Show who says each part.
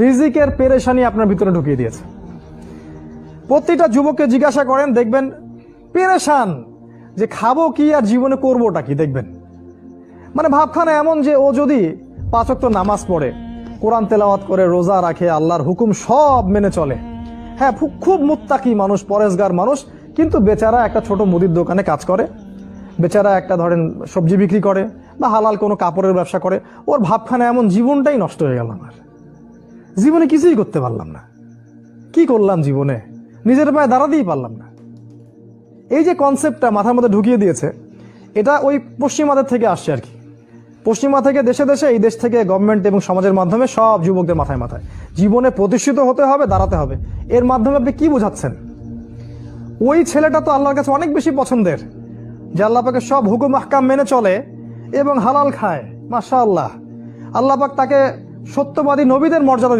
Speaker 1: রিজিকের পেরেশানি আপনার ভিতরে ঢুকিয়ে দিয়েছে। প্রতিটা যুবককে জিজ্ঞাসা করেন, দেখবেন পেরেশান যে খাবো কি আর জীবনে করবোটা কি। দেখবেন মানে ভাবখানা এমন যে ও যদি 5 ওয়াক্ত নামাজ পড়ে, কোরআন তেলাওয়াত করে, রোজা রাখে, আল্লাহর হুকুম সব মেনে চলে, হ্যাঁ খুব মুত্তাকি মানুষ, পরেশগার মানুষ, কিন্তু বেচারা একটা ছোট মুদির দোকানে কাজ করে, বেচারা একটা ধরেন সবজি বিক্রি করে বা হালাল কোনো কাপড়ের ব্যবসা করে, ওর ভাবখানা এমন জীবনটাই নষ্ট হয়ে গেল। আমার জীবনে কিছুই করতে পারলাম না, কি করলাম জীবনে, নিজের পায়ে দাঁড়াতেই পারলাম না। এই যে কনসেপ্টটা মাথার মধ্যে ঢুকিয়ে দিয়েছে, এটা ওই পশ্চিমাদের থেকে আসছে আর কি। পশ্চিমা থেকে দেশে দেশে, এই দেশ থেকে গভর্নমেন্ট এবং সমাজের মাধ্যমে সব যুবকদের মাথায় মাথায় জীবনে প্রতিষ্ঠিত হতে হবে, দাঁড়াতে হবে। এর মাধ্যমে আপনি কি বোঝাচ্ছেন? ওই ছেলেটা তো আল্লাহর কাছে অনেক বেশি পছন্দের, যে আল্লাহ পাকের সব হুকুম আহকাম মেনে চলে এবং হালাল খায়। মাশাআল্লাহ, আল্লাহ পাক তাকে সত্যবাদী নবীদের মর্যাদা